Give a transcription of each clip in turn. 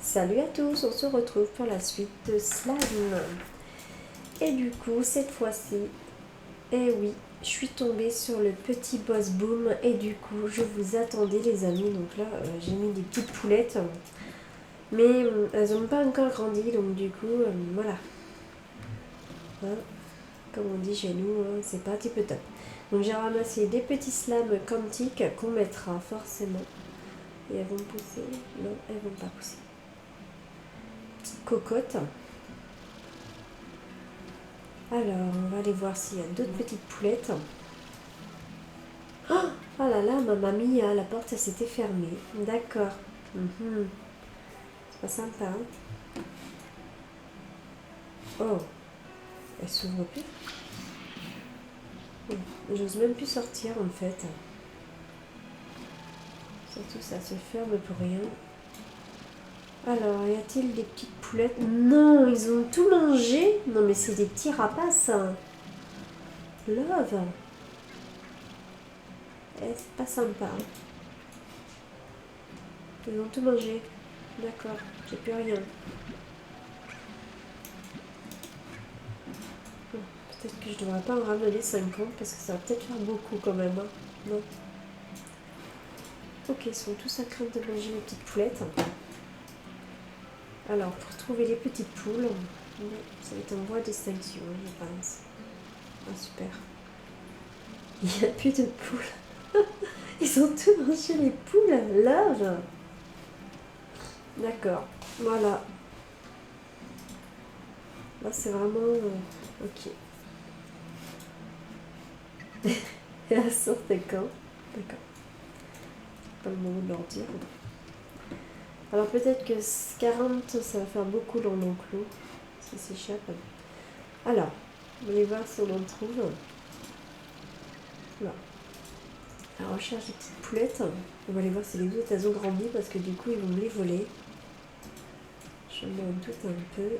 Salut à tous, on se retrouve pour la suite de Slam. Et du coup, cette fois-ci, eh oui, je suis tombée sur le petit boss boom et du coup, je vous attendais les amis. Donc là, j'ai mis des petites poulettes, mais elles n'ont pas encore grandi, donc du coup, voilà. Hein, comme on dit chez nous, hein, c'est pas type top. Donc j'ai ramassé des petits slams quantiques qu'on mettra forcément. Et elles vont pousser? Non, elles vont pas pousser. Petite cocotte. Alors, on va aller voir s'il y a d'autres petites poulettes. Oh là là, ma mamie, la porte s'était fermée. D'accord. C'est pas sympa, hein. Oh, elle s'ouvre plus. Oh, j'ose même plus sortir en fait. Surtout ça se ferme pour rien. Alors, y a-t-il des petites poulettes? Non, ils ont tout mangé. Non mais c'est des petits rapaces. Love. Eh, c'est pas sympa. Hein. Ils ont tout mangé. D'accord, j'ai plus rien. Peut-être que je devrais pas en ramener 50 parce que ça va peut-être faire beaucoup quand même. Hein. Non. Ok, ils sont tous à craindre de manger les petites poulettes. Alors, pour trouver les petites poules, ça va être en voie d'extinction, je pense. Ah, super. Il n'y a plus de poules. Ils ont tout mangé les poules. Love. D'accord. Voilà. Là, c'est vraiment... ok. Et elle sortait quand? D'accord. Pas le moment de leur dire. Alors peut-être que 40, ça va faire beaucoup dans l'enclos. Ça s'échappe. Alors, on va aller voir si on en trouve. Là. La recherche des petites poulettes. On va aller voir si les autres elles ont grandi parce que du coup ils vont me les voler. Je m'en doute un peu.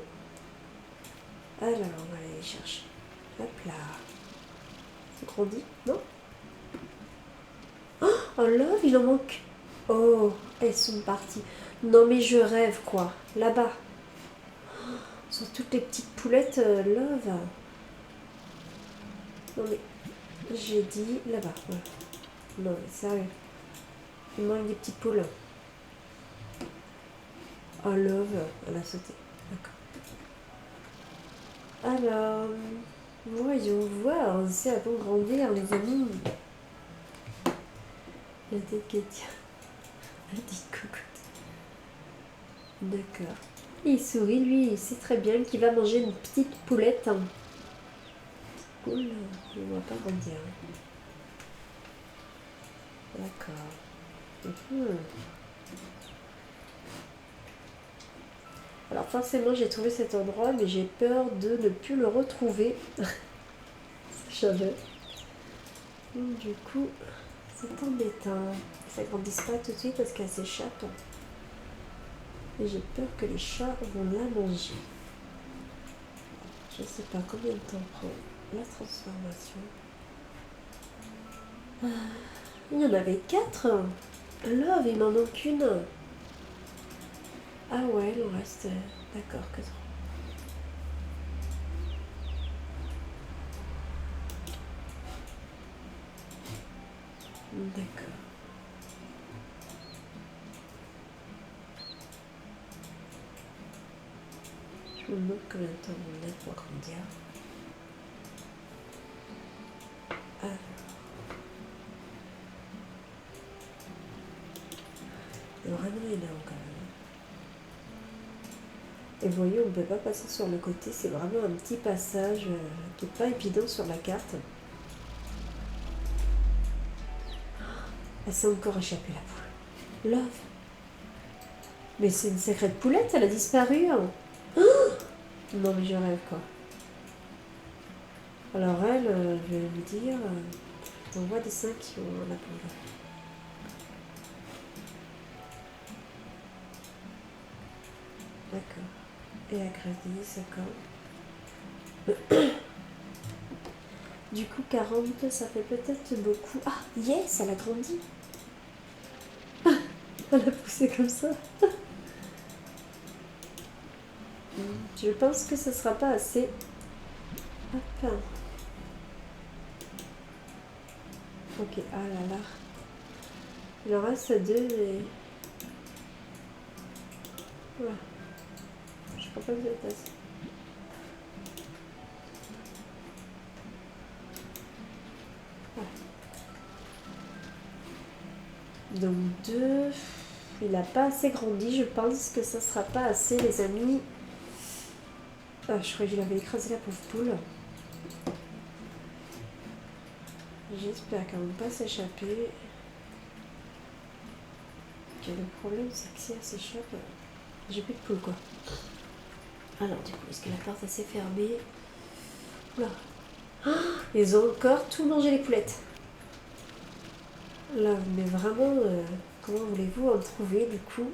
Alors on va aller les chercher. Hop là. C'est grandi? Non? Oh love, il en manque. Oh, elles sont parties. Non mais je rêve quoi. Là-bas. Sur toutes les petites poulettes love. Non mais j'ai dit là-bas. Voilà. Non mais sérieux. Il manque des petites poules. Oh love, elle a sauté. D'accord. Alors, voyons voir si elles vont grandir les amis. La tête qui tient. La petite cocotte. D'accord. Il sourit, lui, il sait très bien qu'il va manger une petite poulette. Poule, il ne va pas grandir. D'accord. Alors forcément, j'ai trouvé cet endroit, mais j'ai peur de ne plus le retrouver. J'avais. Du coup, c'est embêtant. Ça ne grandisse pas tout de suite parce qu'elle s'échappe. Et j'ai peur que les chats vont la manger. Je ne sais pas combien de temps prend la transformation. Il y en avait 4. Love, il m'en manque une. Ah ouais, il en reste... D'accord, que 3. D'accord. Je me demande combien de temps on a pour grandir. Alors. Et vraiment énorme quand même. Et vous voyez, on ne peut pas passer sur le côté. C'est vraiment un petit passage qui n'est pas évident sur la carte. Elle s'est encore échappée la poule. Love. Mais c'est une sacrée poulette, elle a disparu. Hein. Oh non mais je rêve quoi. Alors elle, je vais lui dire, on voit des seins qui ont la poule. D'accord. Et elle grandit, ça quand. Du coup 40, ça fait peut-être beaucoup. Ah yes, elle a grandi. Elle a poussé comme ça. Je pense que ce sera pas assez. Hop. Ok, ah là là. Il en reste 2, mais... Voilà. Je crois pas que vous êtes assez. Voilà. Donc 2... Il n'a pas assez grandi, je pense que ça sera pas assez, les amis. Ah, je croyais qu'il avait écrasé la pauvre poule. J'espère qu'elle ne va pas s'échapper. Okay, le problème, c'est que si elle s'échappe, j'ai plus de poule, quoi. Alors, du coup, est-ce que la porte s'est fermée? Oula. Oh, ils ont encore tout mangé, les poulettes. Là, mais vraiment, comment voulez-vous en trouver, du coup?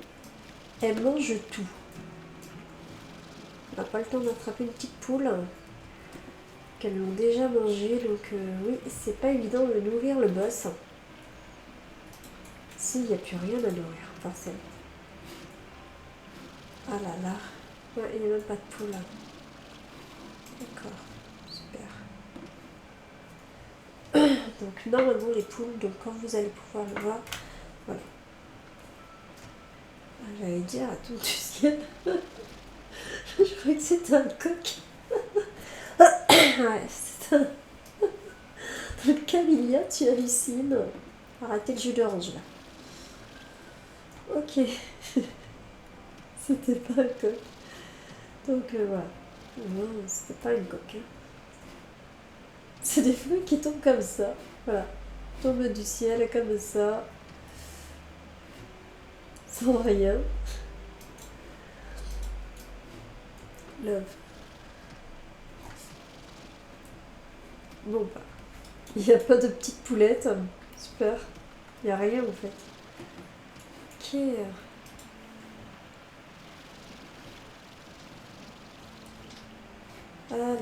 Elles mangent tout. On n'a pas le temps d'attraper une petite poule qu'elles l'ont déjà mangé, donc oui, c'est pas évident de nourrir le boss. S'il n'y a plus rien à nourrir, forcément. Ah là là. Ouais, il n'y a même pas de poule là. D'accord, super. Donc normalement les poules, donc quand vous allez pouvoir le voir, voilà. Ah, j'allais dire, attends, du ciel. Je croyais que c'était un coq. Ouais, c'est un... Le camélia, tu hallucines. Arrêtez le jus d'orange là. Ok. C'était pas un coq. Donc voilà. Non, c'était pas une coque. Hein. C'est des fruits qui tombent comme ça. Voilà. Tombent du ciel comme ça. Sans rien. Love. Bon bah. Il n'y a pas de petite poulette. Super. Il n'y a rien en fait. Ok. Alors.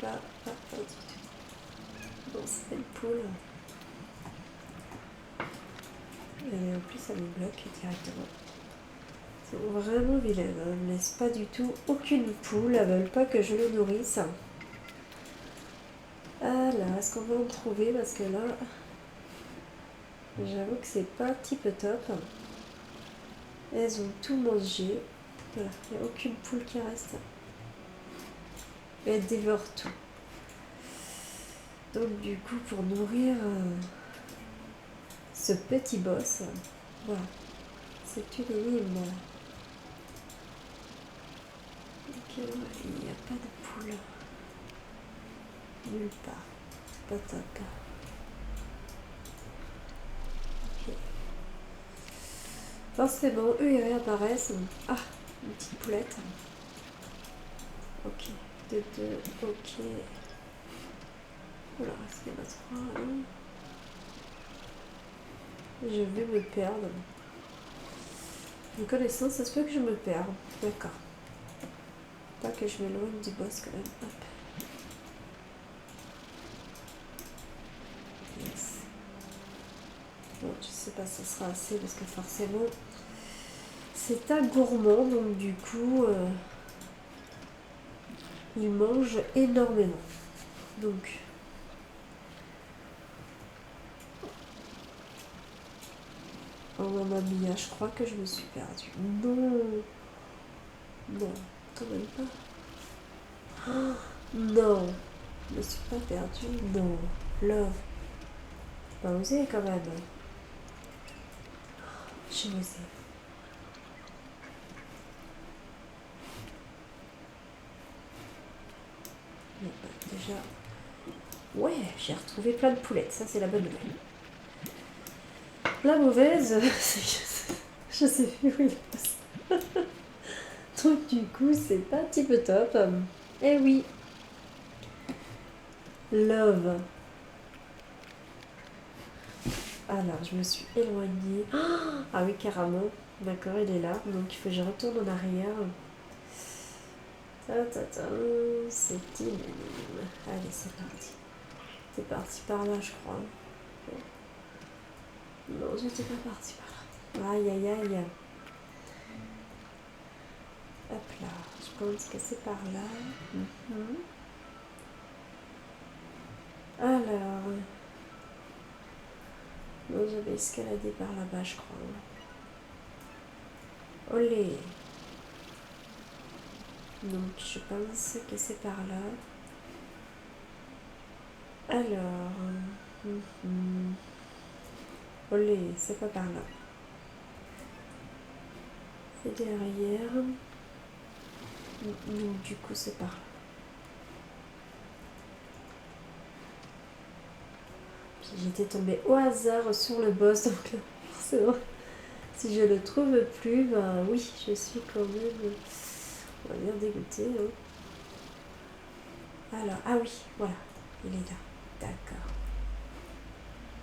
Pas du tout. Non, c'est pas une poule. Et en plus, ça me bloque directement. Ils sont vraiment vilaines. Elles ne me laissent pas du tout aucune poule. Elles veulent pas que je le nourrisse. Alors, est-ce qu'on va en trouver? Parce que là, j'avoue que c'est pas tip top. Elles ont tout mangé. Voilà, il n'y a aucune poule qui reste. Elles dévorent tout. Donc du coup, pour nourrir ce petit boss, voilà, c'est une énigme. Ok, il n'y a pas de poule. Nulle part. C'est pas top. Ok. Forcément, eux, ils réapparaissent. Ah, une petite poulette. Ok. De deux. Ok. Oula, est-ce qu'il y en a 3 hein. Je vais me perdre. Une connaissance, ça se peut que je me perde. D'accord. Pas que je m'éloigne du boss quand même. Hop. Yes. Bon, je sais pas si ça sera assez parce que forcément c'est un gourmand donc du coup il mange énormément. Donc oh mamma mia, je crois que je me suis perdue. Non, non, quand même pas. Oh, non, je me suis pas perdue. Non, love, pas osé quand même. J'ai osé. Bon, déjà, ouais, j'ai retrouvé plein de poulettes, ça c'est la bonne nouvelle. La mauvaise, c'est que je sais plus où il passe. Donc du coup, c'est pas tip top. Eh oui. Love. Alors, je me suis éloignée. Ah oui, carrément. D'accord, il est là. Donc il faut que je retourne en arrière. C'est unanime. Allez, c'est parti. C'est parti par là, je crois. Non, j'étais pas partie par là. Aïe, aïe, aïe. Hop là, je pense que c'est par là. Alors, non, j'avais escaladé par là-bas, je crois. Olé. Donc, je pense que c'est par là. Alors, olé, c'est pas par là. C'est derrière. Donc, du coup, c'est par là. J'étais tombée au hasard sur le boss, donc forcément, si je le trouve plus, bah oui, je suis quand même, on va dire, dégoûtée. Hein. Alors, ah oui, voilà, il est là, d'accord.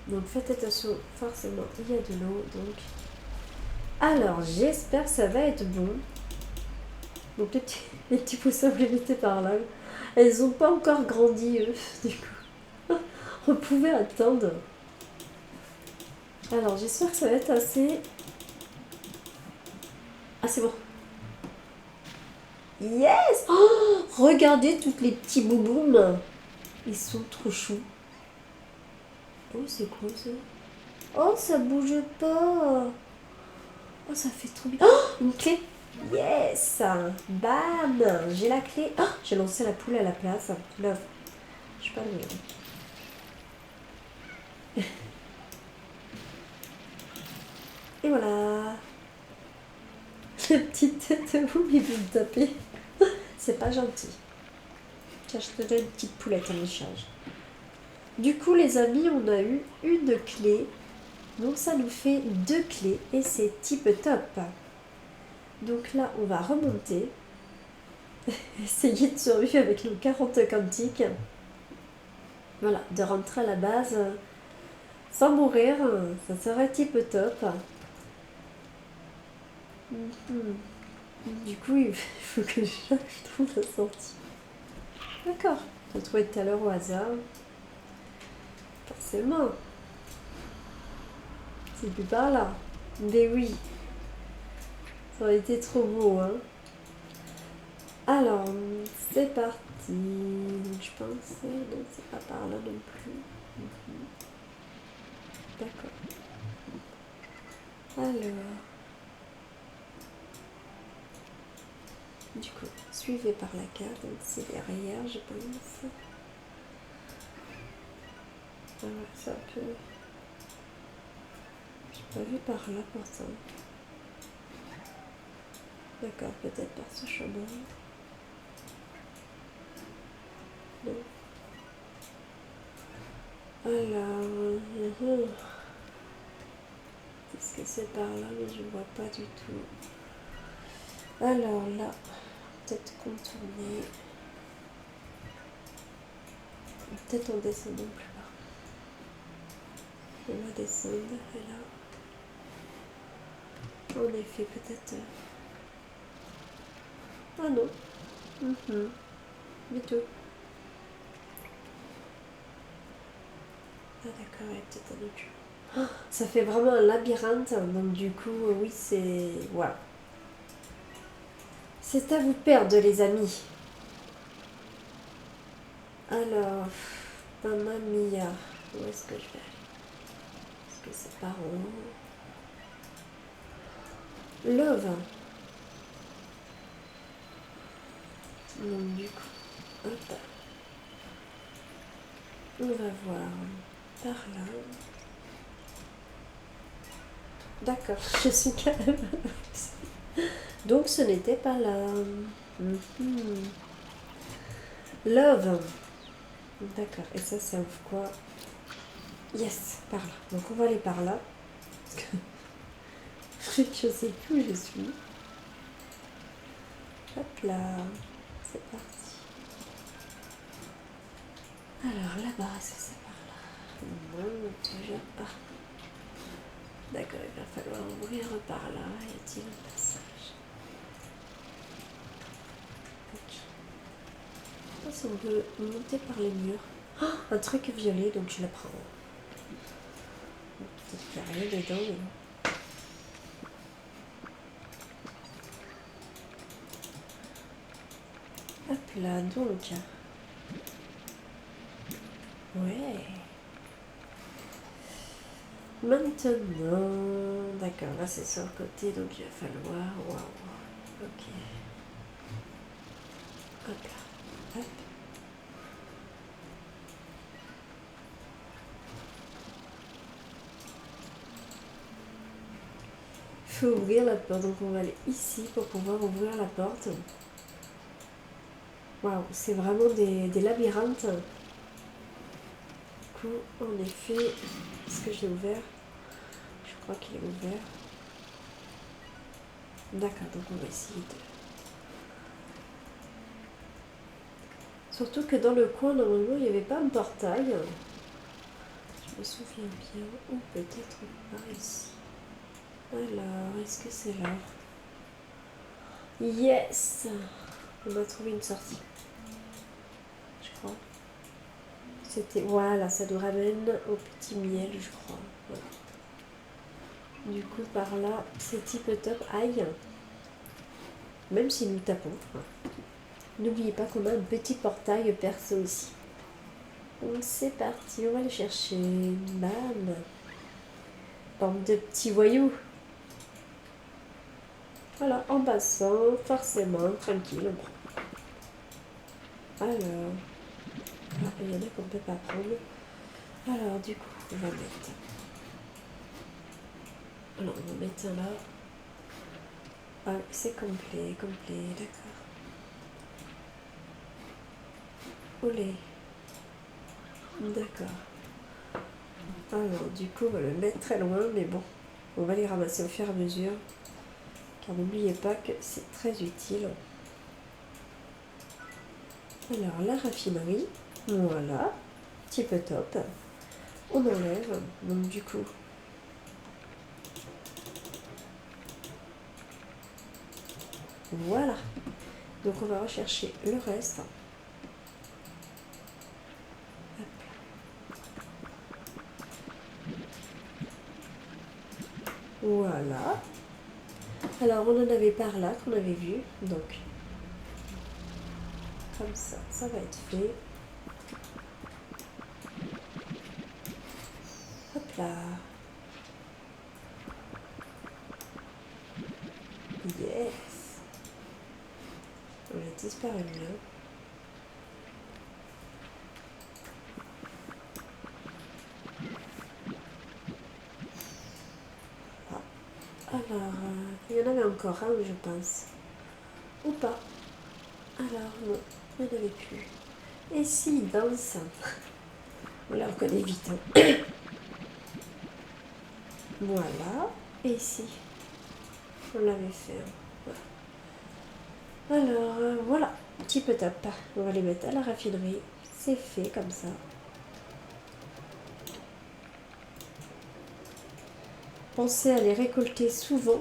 Donc faites attention, forcément, il y a de l'eau, donc... Alors, j'espère que ça va être bon. Donc les petits poussins, vous les mettez par là. Elles n'ont pas encore grandi, eux, du coup. On pouvait attendre. Alors, j'espère que ça va être assez... Ah, c'est bon. Yes! Oh, regardez tous les petits bouboums. Ils sont trop choux. Oh, c'est quoi ça? Oh, ça bouge pas. Oh, ça fait trop bien. Oh, une clé. Yes! Bam! J'ai la clé. Oh, j'ai lancé la poule à la place. Love. Je sais pas le dire. Et voilà. La petite tête de vous, il veut me taper. C'est pas gentil. Tiens, je te donne une petite poulette en échange. Du coup, les amis, on a eu une clé. Donc, ça nous fait 2 clés et c'est type top. Donc là, on va remonter. Essayer de survivre avec nos 40 quantiques. Voilà, de rentrer à la base sans mourir. Ça serait type top. Du coup, il faut que je trouve la sortie. D'accord. Je l'ai trouvé tout à l'heure au hasard. Forcément. C'est plus par là. Mais oui. Ça aurait été trop beau, hein. Alors, c'est parti. Donc, je pense... Non, c'est pas par là non plus. D'accord. Alors... Du coup, suivez par la carte. Donc, c'est derrière, je pense. Ah ouais, c'est un peu... J'ai pas vu par là pourtant. D'accord, peut-être par ce chemin. Non. Alors... Est-ce que c'est par là? Mais je ne vois pas du tout. Alors là, peut-être contourner. Peut-être en descendant plus bas. On va descendre et là. En effet, peut-être. Ah non. Du tout. Ah d'accord, il y a peut-être un autre. Oh, ça fait vraiment un labyrinthe. Donc du coup, oui, c'est... Voilà. C'est à vous de perdre, les amis. Alors, Mamma Mia. Où est-ce que je vais aller? Est-ce que c'est par en haut? Love. Donc du coup, hop. On va voir par là. D'accord, je suis quand même... Donc ce n'était pas là. Love. D'accord, et ça ouvre quoi? Yes, par là. Donc on va aller par là. Parce que je sais plus où je suis. Hop là. C'est parti. Alors là-bas, est-ce que c'est par là? Non, toujours pas. D'accord, il va falloir ouvrir par là. Y a-t-il un passage? Ok. Je pense qu'on peut monter par les murs. Oh, un truc violet, donc je le prends. Peut-être qu'il n'y a rien dedans, mais... Hop là, donc. Ouais. Maintenant, d'accord, là c'est sur le côté, donc il va falloir. Waouh. Ok. Hop là. Hop. Faut ouvrir la porte, donc on va aller ici pour pouvoir ouvrir la porte. Waouh, c'est vraiment des labyrinthes. Du coup, en effet, est-ce que je l'ai ouvert? Je crois qu'il est ouvert. D'accord, donc on va essayer de... Surtout que dans le coin, normalement, il n'y avait pas un portail. Je me souviens bien. Ou peut-être par ici. Alors, est-ce que c'est là? Yes! On a trouvé une sortie. Je crois. C'était... Voilà, ça nous ramène au petit miel, je crois. Voilà. Du coup, par là, c'est tip top. Aïe! Même si nous tapons. N'oubliez pas qu'on a un petit portail perso aussi. Donc c'est parti, on va le chercher. Bam! Bande de petits voyous. Voilà, en passant, forcément, tranquille, on prend. Alors, il y en a qu'on ne peut pas prendre. Alors, du coup, on va mettre... Alors, on va mettre un là. Ah, c'est complet, d'accord. Olé. D'accord. Alors, du coup, on va le mettre très loin, mais bon, on va les ramasser au fur et à mesure. Car n'oubliez pas que c'est très utile. Alors, la raffinerie, voilà, petit peu top. On enlève, donc du coup, voilà. Donc on va rechercher le reste. Voilà. Alors on en avait par là qu'on avait vu, donc comme ça va être fait. Hop là. Yes. On a disparu là. Alors, il y en avait encore un, je pense. Ou pas. Alors, non, il n'y en avait plus. Et si, il danse. On la reconnaît vite. Hein. Voilà. Et ici, on l'avait fait. Alors, voilà. Petit peu top. On va les mettre à la raffinerie. C'est fait comme ça. Pensez à les récolter souvent.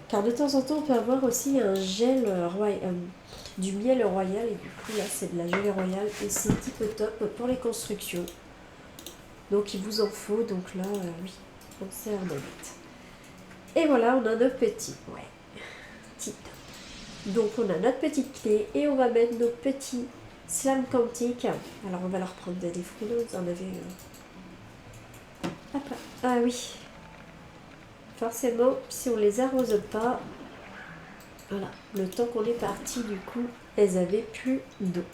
Car de temps en temps, on peut avoir aussi un gel du miel royal. Et du coup, là, c'est de la gelée royale. Et c'est un petit peu top pour les constructions. Donc, il vous en faut. Donc là, oui, pensez à en mettre. Et voilà, on a notre petit. Ouais, petit. Donc, on a notre petite clé. Et on va mettre nos petits slam quantiques. Alors, on va leur prendre des fruits. Vous en avez... Hop là. Ah oui. Forcément, si on les arrose pas, voilà, le temps qu'on est parti, du coup, elles avaient plus d'eau.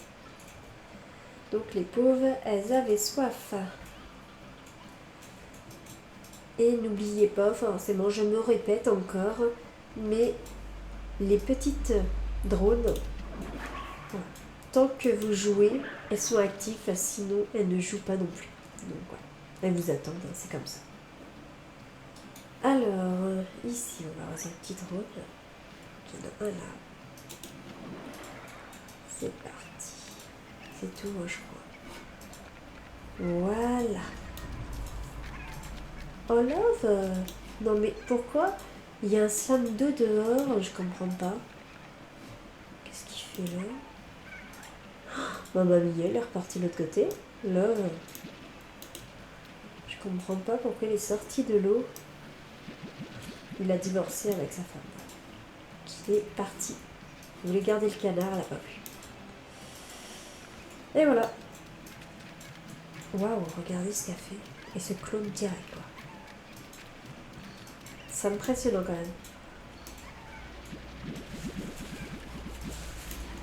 Donc les pauvres, elles avaient soif. Et n'oubliez pas, forcément, je me répète encore, mais les petites drones, voilà, tant que vous jouez, elles sont actives, sinon elles ne jouent pas non plus. Donc voilà, elles vous attendent, hein, c'est comme ça. Alors, ici, on va avoir un petit drone. Il y en a un là. C'est parti. C'est tout, moi, je crois. Voilà. Oh, love. Non, mais pourquoi il y a un slam 2 dehors? Je comprends pas. Qu'est-ce qu'il fait là? Maman Mia, il est reparti de l'autre côté. Love. Je comprends pas pourquoi il est sorti de l'eau. Il a divorcé avec sa femme. Il est parti. Il voulait garder le canard, elle n'a pas pu. Et voilà. Waouh, regardez ce qu'elle fait. Et ce clone direct, quoi. C'est impressionnant quand même.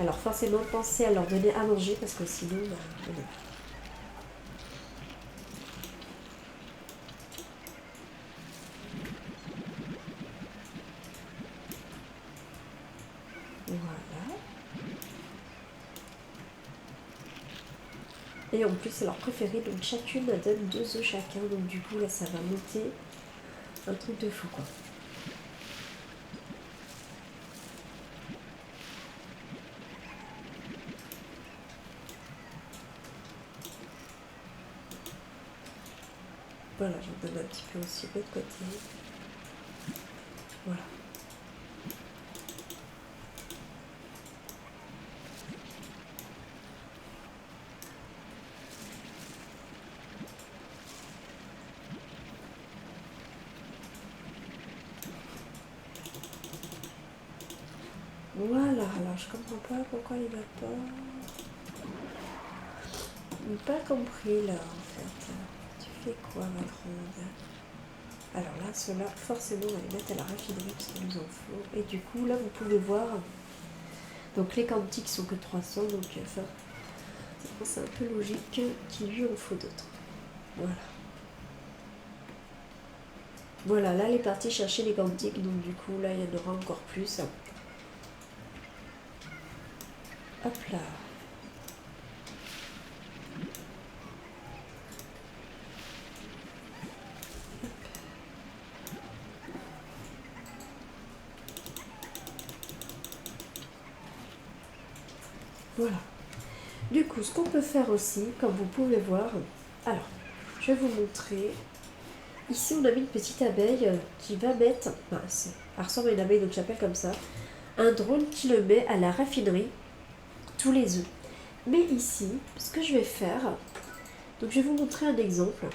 Alors forcément, pensez à leur donner à manger parce que sinon, voilà. Et en plus, c'est leur préféré, donc chacune donne 2 œufs chacun. Donc du coup, là, ça va monter un truc de fou, quoi. Voilà, j'en donne un petit peu aussi de l'autre côté. Voilà. Voilà, alors je comprends pas pourquoi il va pas... Il n'a pas compris là en fait. Tu fais quoi ma grande? Alors là, ceux-là, forcément, on va les mettre à la raffinerie parce qu'il nous en faut. Et du coup, là, vous pouvez voir. Donc les quantiques sont que 300, donc enfin, c'est un peu logique qu'il lui en faut d'autres. Voilà. Voilà, là, elle est partie chercher les quantiques, donc du coup, là, il y en aura encore plus. Hop là. Voilà. Du coup, ce qu'on peut faire aussi, comme vous pouvez voir, alors, je vais vous montrer. Ici, on a mis une petite abeille qui va mettre, elle ressemble à une abeille, donc j'appelle comme ça, un drone qui le met à la raffinerie, tous les œufs. Mais ici, ce que je vais faire, donc je vais vous montrer un exemple.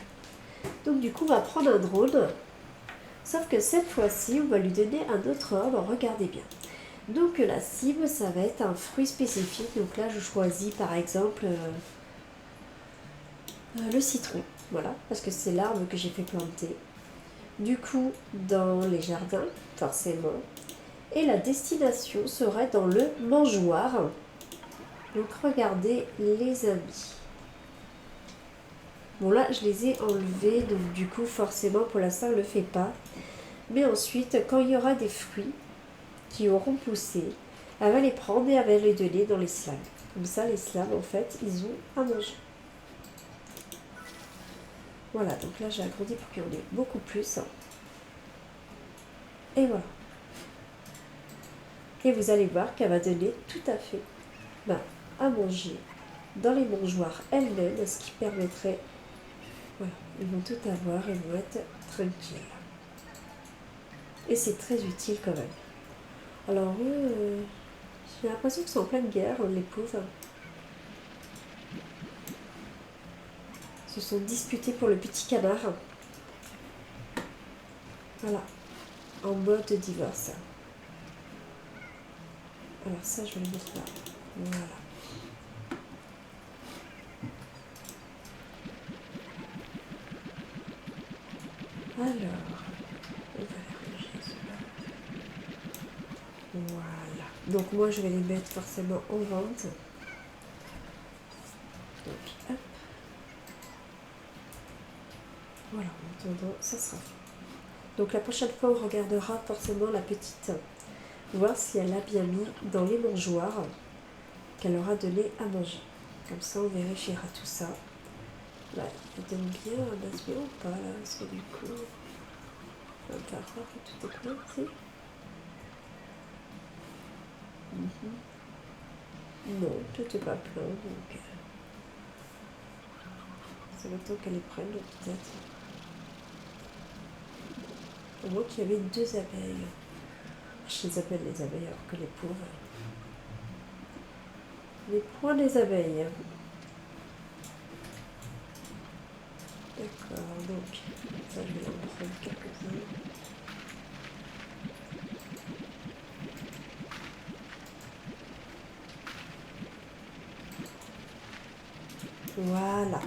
Donc du coup, on va prendre un drone, sauf que cette fois-ci, on va lui donner un autre ordre, regardez bien. Donc la cible, ça va être un fruit spécifique. Donc là, je choisis par exemple le citron. Voilà, parce que c'est l'arbre que j'ai fait planter. Du coup, dans les jardins, forcément. Et la destination serait dans le mangeoire. Donc regardez les amis. Bon là, je les ai enlevés, donc du coup, forcément, pour l'instant, on ne le fait pas. Mais ensuite, quand il y aura des fruits qui auront poussé, elle va les prendre et elle va les donner dans les slabs. Comme ça, les slabs, en fait, ils ont à manger. Voilà, donc là, j'ai agrandi pour qu'il y en ait beaucoup plus. Et voilà. Et vous allez voir qu'elle va donner tout à fait à manger dans les mangeoires elles-mêmes, ce qui permettrait... Voilà, ils vont tout avoir et vont être tranquilles. Et c'est très utile quand même. Alors eux, j'ai l'impression qu'ils sont en pleine guerre, les pauvres. Ils se sont disputés pour le petit canard. Voilà, en mode divorce. Alors ça, je vais le mettre là. Voilà. Alors, on va les ranger ceux-là. Voilà. Donc moi, je vais les mettre forcément en vente. Donc, hop. Voilà, en attendant, ça sera fait. Donc la prochaine fois, on regardera forcément la petite, voir si elle a bien mis dans les mangeoires qu'elle aura donné à manger. Comme ça, on vérifiera tout ça. Là, elle donne bien un aspect ou pas, là, parce que du coup, on va voir que tout est plein ici. Non, tout n'est pas plein, donc c'est le temps qu'elle les prenne, peut-être. Au moins qu'il y avait 2 abeilles. Je les appelle les abeilles alors que les pauvres. Les points des abeilles. D'accord, donc ça je vais en prendre quelques-uns. Voilà.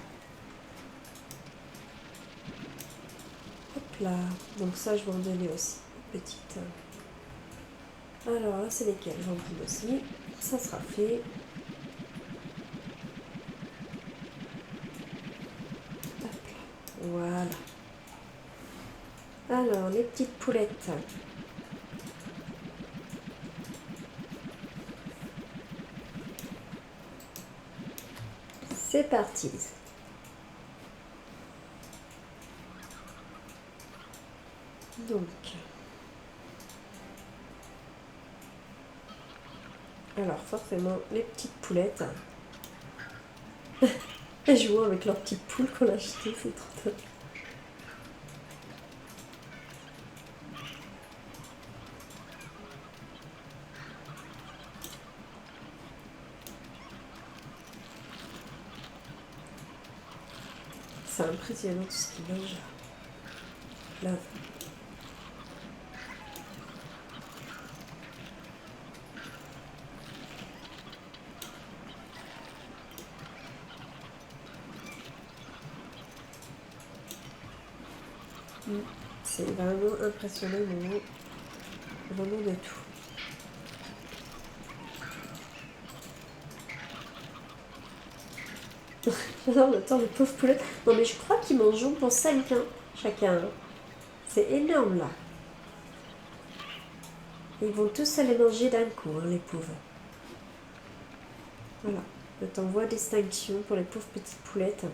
Hop là. Donc ça, je vais en donner aussi. Petite. Alors là, c'est lesquels? J'en prends aussi. Ça sera fait. Hop là. Voilà. Alors, les petites poulettes. C'est parti. Donc, alors forcément, les petites poulettes. Elles jouent avec leurs petites poules qu'on a achetées, c'est trop top. C'est impressionnant tout ce qu'ils mangent. Là. C'est vraiment impressionnant, vraiment de tout. J'adore le temps, les pauvres poulettes. Non mais je crois qu'ils mangent pour 5 chacun. C'est énorme là. Ils vont tous aller manger d'un coup, les pauvres. Voilà, je t'envoie distinction pour les pauvres petites poulettes.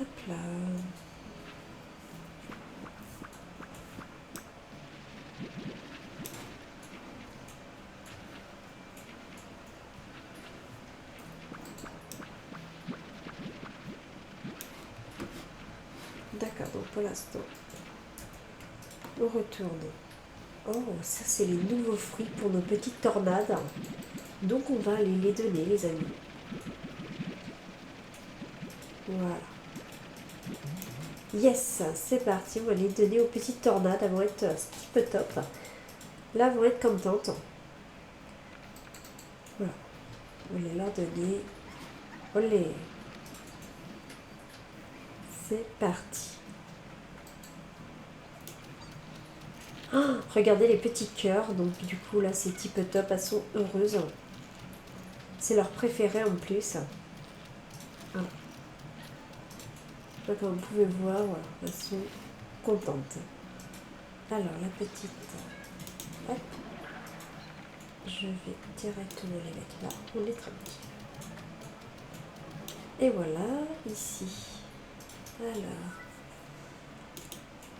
Hop là. D'accord, donc pour l'instant, on retourne. Oh, ça c'est les nouveaux fruits pour nos petites tornades. Donc on va aller les donner, les amis. Voilà. Yes, c'est parti, on va les donner aux petites tornades. Elles vont être skip top. Là, elles vont être contentes. Voilà. On va les leur donner. Olé. C'est parti. Oh, regardez les petits cœurs. Donc du coup, là, c'est tip top. Elles sont heureuses. C'est leur préféré en plus. Ah. Comme vous pouvez voir, elles sont contentes. Alors, la petite, hop, je vais directement les mettre là, on est tranquille. Et voilà, ici. Alors,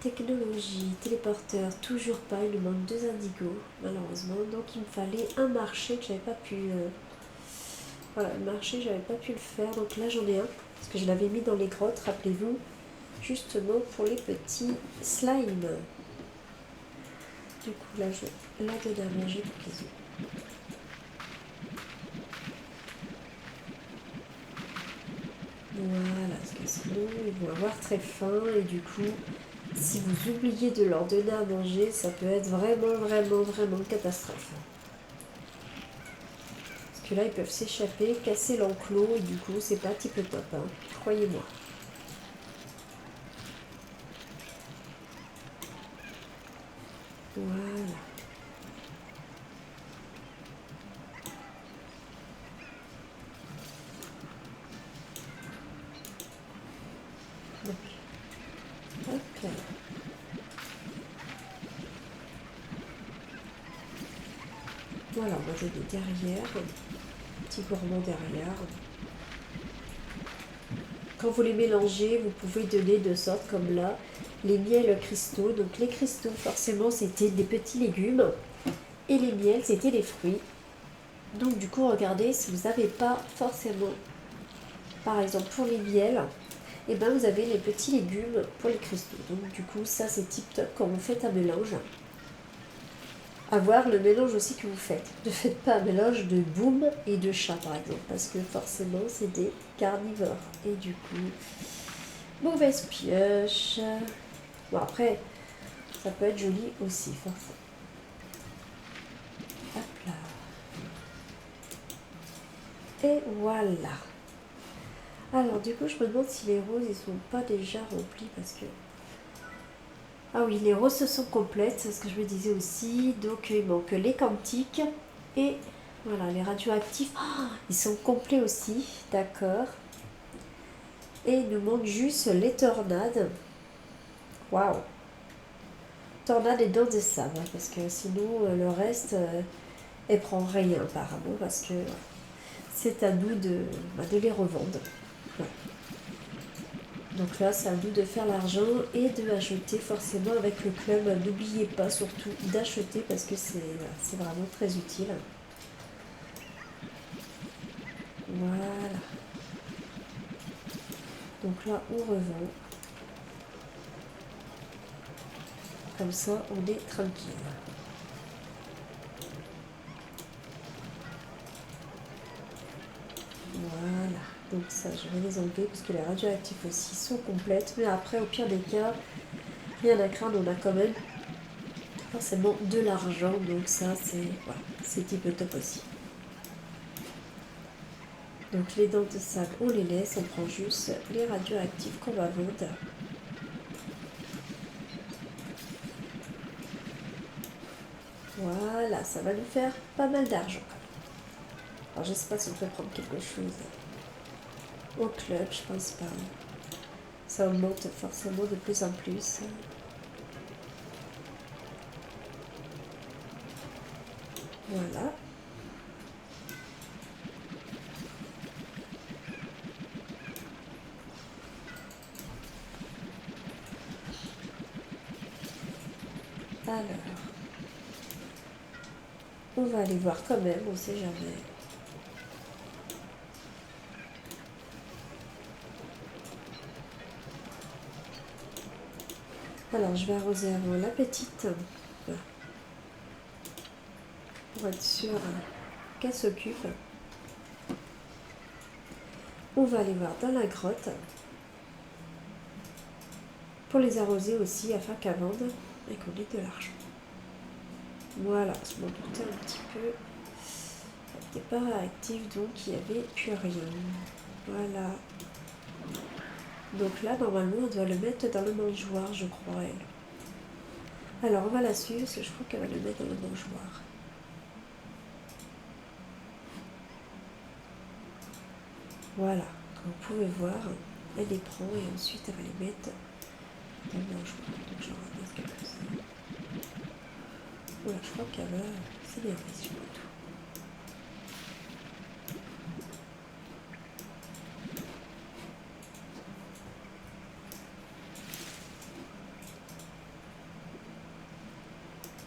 technologie, téléporteur, toujours pas, il nous manque 2 indigos, malheureusement. Donc, il me fallait un marché que j'avais pas pu... Voilà, le marché, j'avais pas pu le faire. Donc là, j'en ai un, parce que je l'avais mis dans les grottes, rappelez-vous, justement pour les petits slimes. Du coup, là, je vais la donner à manger pour qu'ils aient. Voilà, parce que sinon, ils vont avoir très faim. Et du coup, si vous oubliez de leur donner à manger, ça peut être vraiment une catastrophe. Parce que là, ils peuvent s'échapper, casser l'enclos. Et du coup, c'est pas tip top, hein, croyez-moi. Voilà. Donc, hop là. Voilà, on va donner derrière, un petit gourmand derrière. Quand vous les mélangez, vous pouvez donner de sorte comme là, les miels cristaux. Donc les cristaux, forcément, c'était des petits légumes. Et les miels, c'était des fruits. Donc du coup, regardez, si vous n'avez pas forcément, par exemple pour les miels, et ben vous avez les petits légumes pour les cristaux. Donc du coup, ça c'est tip top quand vous faites un mélange. À voir le mélange aussi que vous faites. Ne faites pas un mélange de boum et de chat par exemple, parce que forcément c'est des carnivores. Et du coup, mauvaise pioche. Bon après, Ça peut être joli aussi, forcément. Hop là. Et voilà. Alors du coup je me demande si les roses ils sont pas déjà remplis parce que... Ah oui, les roses sont complètes, c'est ce que je me disais aussi. Donc il manque les cantiques et voilà, les radioactifs. Oh, ils sont complets aussi, d'accord. Et il nous manque juste les tornades. Waouh. Tornade et dents de sable, parce que sinon le reste, elle prend rien apparemment, parce que c'est à nous de les revendre. Voilà. Donc là, c'est à nous de faire l'argent et de acheter forcément avec le club. N'oubliez pas surtout d'acheter parce que c'est vraiment très utile. Voilà. Donc là, on revend. Comme ça, on est tranquille. Voilà. Donc ça, je vais les enlever parce que les radioactifs aussi sont complètes. Mais après, au pire des cas, rien à craindre, on a quand même forcément de l'argent. Donc ça, voilà, c'est type top aussi. Donc les dents de sable, on les laisse, on prend juste les radioactifs qu'on va vendre. Voilà, ça va nous faire pas mal d'argent. Alors je sais pas si on peut prendre quelque chose au club, je pense pas. Ça augmente forcément de plus en plus. Voilà. Alors, on va aller voir quand même, on sait jamais. Alors, je vais arroser avant la petite, pour être sûr qu'elle s'occupe. On va aller voir dans la grotte, pour les arroser aussi, afin qu'elle vende et qu'on ait de l'argent. Voilà, je m'en doutais un petit peu. Elle n'était pas réactive, donc il n'y avait plus rien. Voilà. Donc là, normalement, on doit le mettre dans le mangeoire, je crois, elle. Alors, on va la suivre, parce que je crois qu'elle va le mettre dans le mangeoire. Voilà, comme vous pouvez voir, elle les prend et ensuite elle va les mettre dans le mangeoire. Donc, je ramasse quelques-uns. Voilà, je crois qu'elle va... C'est bien fait, sur tout.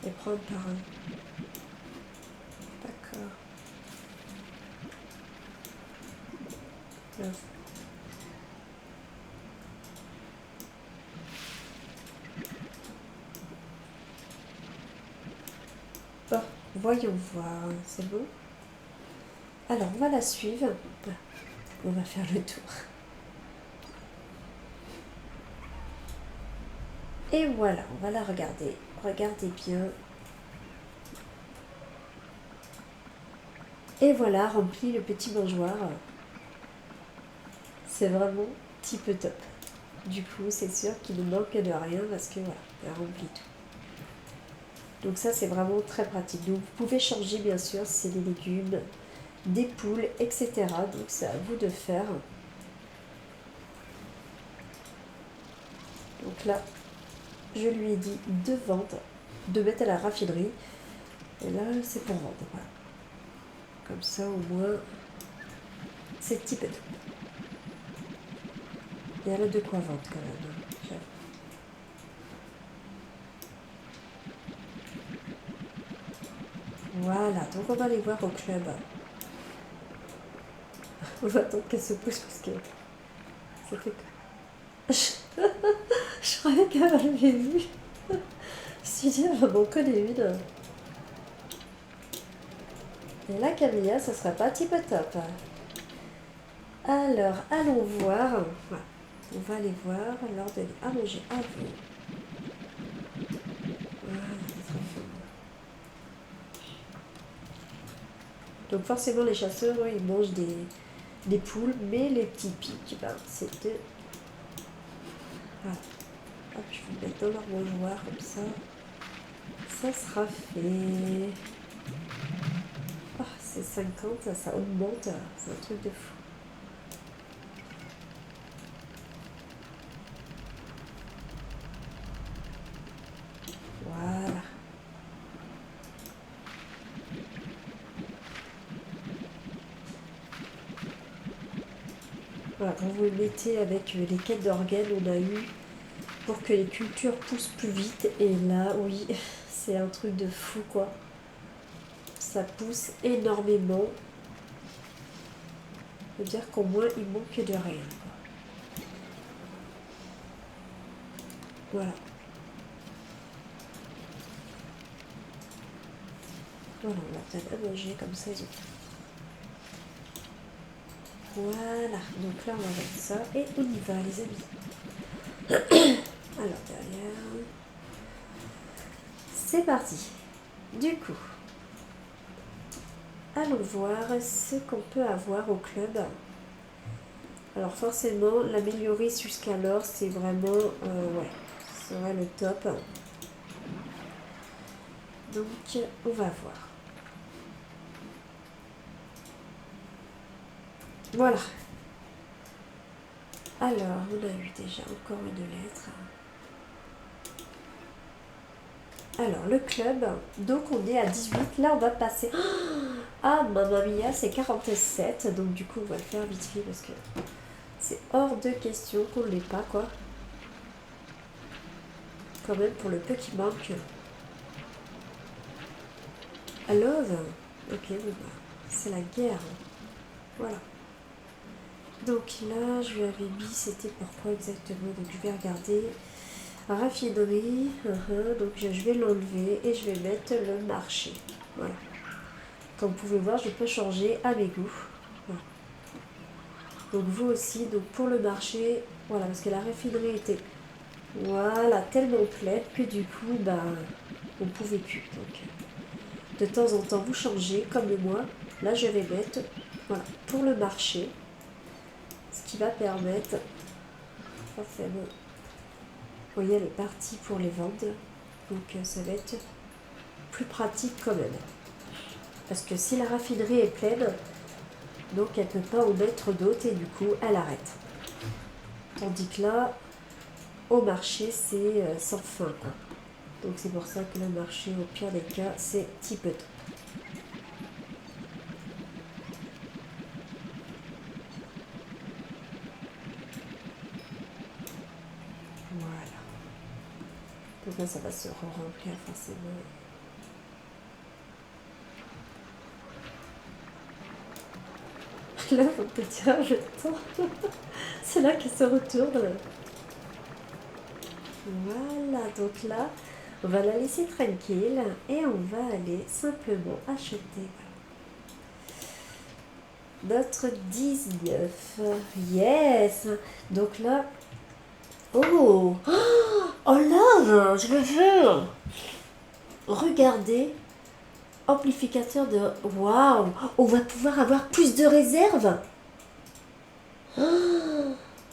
Et prendre par un. D'accord. Là. Bon, voyons voir, c'est bon. Alors, on va la suivre. On va faire le tour. Et voilà, on va la regarder. Regardez bien. Et voilà, rempli le petit mangeoire. C'est vraiment type top. Du coup, c'est sûr qu'il ne manque de rien parce que voilà, elle remplit tout. Donc ça, c'est vraiment très pratique. Donc vous pouvez changer, bien sûr, si c'est des légumes, des poules, etc. Donc c'est à vous de faire. Donc là, je lui ai dit de vendre, de mettre à la raffinerie. Et là, c'est pour vendre. Voilà. Comme ça, au moins, c'est petit peu tout. Et elle a de quoi vendre quand même. Voilà, donc on va aller voir au club. On va attendre qu'elle se pousse parce que ça fait que... Je croyais qu'elle m'avait vu. Je me suis dit, elle va m'en connaître une. Et là, Camilla, ça sera pas type top. Alors, allons voir. Voilà. On va aller voir, leur donner à manger à vous. Donc forcément les chasseurs, eux, ils mangent des poules, mais les petits pics, ben, c'est de... Voilà. Hop, je vais le mettre dans leur mangeoire, comme ça. Ça sera fait. Oh, c'est 50, ça augmente, c'est un truc de fou. Voilà. Voilà, quand vous le mettez avec les quêtes d'organes, on a eu pour que les cultures poussent plus vite. Et là, oui, c'est un truc de fou, quoi. Ça pousse énormément. Ça veut dire qu'au moins, il manque de rien. Voilà. Voilà, on va peut-être à manger comme ça. Voilà, donc là on va mettre ça et on y va les amis. Alors derrière, c'est parti. Du coup, allons voir ce qu'on peut avoir au club. Alors forcément, l'améliorer jusqu'alors, c'est vraiment, ouais, ce serait le top. Donc, on va voir. Voilà. Alors, on a eu déjà encore une lettre. Alors, le club, donc on est à 18. Là, on va passer... Ah, Mamma Mia, c'est 47. Donc, du coup, on va le faire vite fait parce que c'est hors de question qu'on ne l'ait pas, quoi. Quand même, pour le peu qui manque. I love. Ok, bon, bah, c'est la guerre. Voilà. Donc là, je lui avais mis, c'était pourquoi exactement. Donc, je vais regarder. Raffinerie, donc je vais l'enlever et je vais mettre le marché. Voilà. Comme vous pouvez voir, je peux changer à mes goûts. Voilà. Donc vous aussi, donc pour le marché, voilà, parce que la raffinerie était voilà, tellement pleine que du coup, ben, on ne pouvait plus. Donc de temps en temps, vous changez comme moi. Là, je vais mettre voilà, pour le marché, ce qui va permettre forcément. Vous voyez, elle est partie pour les ventes. Donc ça va être plus pratique quand même. Parce que si la raffinerie est pleine, donc elle ne peut pas en mettre d'autres et du coup elle arrête. Tandis que là, au marché, c'est sans fin, quoi. Donc c'est pour ça que le marché, au pire des cas, c'est petit peu temps. Voilà. Donc là, ça va se remplir forcément. Là, on peut dire, je tente. C'est là qu'elle se retourne. Voilà, donc là, on va la laisser tranquille et on va aller simplement acheter notre 19. Yes. Donc là, oh, oh là, je le veux. Regardez, amplificateur de... Waouh, on va pouvoir avoir plus de réserves.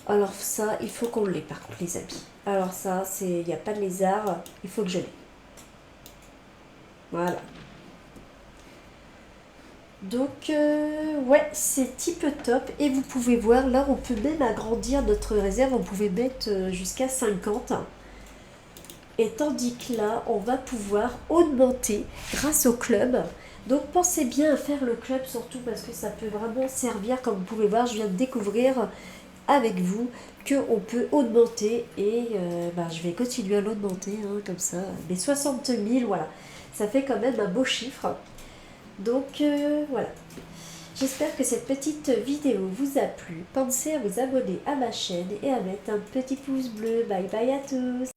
Alors ça, il faut qu'on l'ait par contre les amis. Alors ça, il n'y a pas de lézard, il faut que je l'ai. Voilà. Donc, ouais, c'est type top. Et vous pouvez voir, là, on peut même agrandir notre réserve. On pouvait mettre jusqu'à 50. Et tandis que là, on va pouvoir augmenter grâce au club. Donc, pensez bien à faire le club, surtout parce que ça peut vraiment servir. Comme vous pouvez voir, je viens de découvrir avec vous qu'on peut augmenter. Et je vais continuer à l'augmenter, hein, comme ça. Mais 60 000, voilà. Ça fait quand même un beau chiffre. Donc voilà, j'espère que cette petite vidéo vous a plu. Pensez à vous abonner à ma chaîne et à mettre un petit pouce bleu. Bye bye à tous.